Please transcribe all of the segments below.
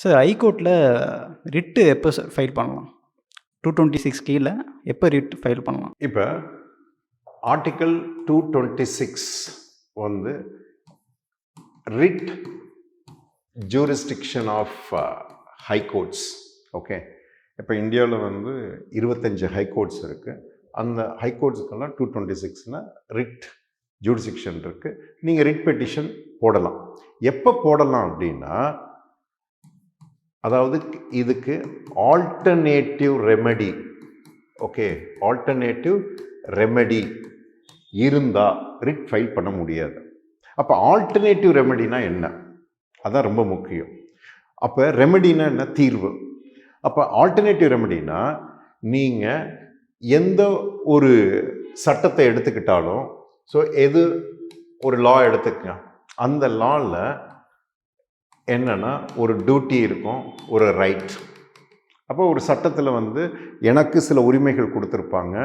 Sir ஹைகோர்ட்ல writ எப்போ file பண்ணலாம்? 226 கீழ எப்போ ரிட் ஃபைல் பண்ணலாம்? இப்போ ஆர்டிக்கல் 226 வந்து writ jurisdiction of high courts. Okay, இப்போ இந்தியாவில் வந்து 25 ஹைகோர்ட்ஸ் இருக்குது. அந்த ஹைகோர்ட்ஸுக்கெல்லாம் 226னா ரிட் ஜூரிஸ்டிக்ஷன் இருக்குது. நீங்கள் ரிட் பெட்டிஷன் போடலாம். எப்போ போடலாம் அப்படின்னா, அதாவது இதுக்கு alternative remedy, okay, alternative remedy இருந்தால் ரிட் ஃபைல் பண்ண முடியாது. அப்போ ஆல்டர்னேட்டிவ் ரெமெடினா என்ன? அதான் ரொம்ப முக்கியம். அப்போ ரெமெடினா என்ன? தீர்வு. அப்போ ஆல்டர்னேட்டிவ் ரெமெடினா நீங்கள் எந்த ஒரு சட்டத்தை எடுத்துக்கிட்டாலும், ஸோ எது ஒரு லா எடுத்துக்கங்க, அந்த லாவில் என்னன்னா ஒரு டியூட்டி இருக்கும், ஒரு ரைட். அப்போ ஒரு சட்டத்தில் வந்து எனக்கு சில உரிமைகள் கொடுத்துருப்பாங்க,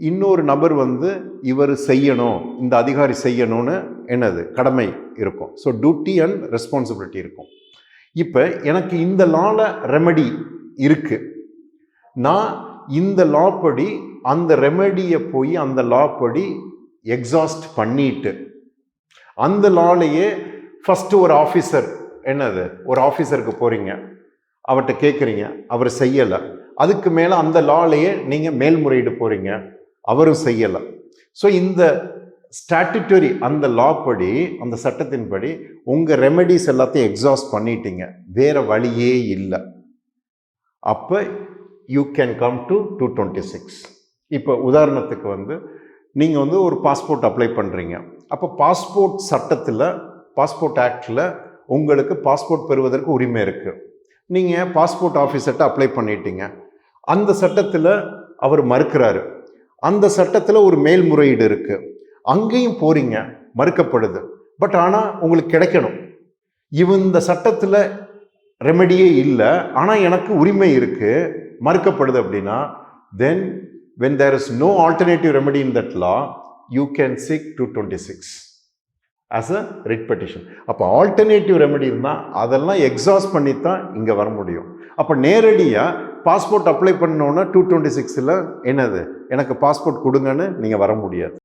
இன்னொரு நபர் வந்து இவர் செய்யணும், இந்த அதிகாரி செய்யணும்னு என்னது கடமை இருக்கும். ஸோ டியூட்டி அண்ட் ரெஸ்பான்சிபிலிட்டி இருக்கும். இப்போ எனக்கு இந்த லாவில் ரெமெடி இருக்கு, நான் இந்த லா படி அந்த ரெமெடியை போய் அந்த லா படி எக்ஸாஸ்ட் பண்ணிட்டு அந்த லாலையே ஃபஸ்ட்டு ஒரு ஆஃபீஸர், என்னது ஒரு ஆஃபீஸருக்கு போகிறீங்க, அவர்கிட்ட கேட்குறீங்க, அவர் செய்யலை. அதுக்கு மேலே அந்த லாலையே நீங்கள் மேல்முறையீடு போகிறீங்க, அவரும் செய்யலை. ஸோ இந்த ஸ்டாட்யூட்டரி அந்த லா படி, அந்த சட்டத்தின்படி உங்கள் ரெமெடிஸ் எல்லாத்தையும் எக்ஸாஸ்ட் பண்ணிட்டீங்க, வேறு வழியே இல்லை. அப்போ யூ கேன் கம் டு 226. இப்போ உதாரணத்துக்கு வந்து நீங்கள் வந்து ஒரு பாஸ்போர்ட் அப்ளை பண்ணுறீங்க. அப்போ பாஸ்போர்ட் சட்டத்தில், பாஸ்போர்ட் ஆக்டில் உங்களுக்கு பாஸ்போர்ட் பெறுவதற்கு உரிமை இருக்குது. நீங்கள் பாஸ்போர்ட் ஆஃபீஸர்கிட்ட அப்ளை பண்ணிட்டீங்க, அந்த சட்டத்தில் அவர் மறுக்கிறாரு, அந்த சட்டத்தில் ஒரு மேல்முறையீடு இருக்குது, அங்கேயும் போகிறீங்க, மறுக்கப்படுது. பட் ஆனால் உங்களுக்கு கிடைக்கணும். இந்த சட்டத்தில் ரெமெடியே இல்லை, ஆனால் எனக்கு உரிமை இருக்குது, மறுக்கப்படுது அப்படின்னா, தென் when there is no alternative remedy in that law, you can seek 226 as a writ petition. அப்போ ஆல்டர்னேட்டிவ் ரெமெடி இருந்தால் அதெல்லாம் எக்ஸாஸ்ட் பண்ணி தான் இங்கே வர முடியும். அப்போ நேரடியாக பாஸ்போர்ட் அப்ளை பண்ணோன்னா 226ல் என்னது எனக்கு பாஸ்போர்ட் கொடுங்கன்னு நீங்கள் வர முடியாது.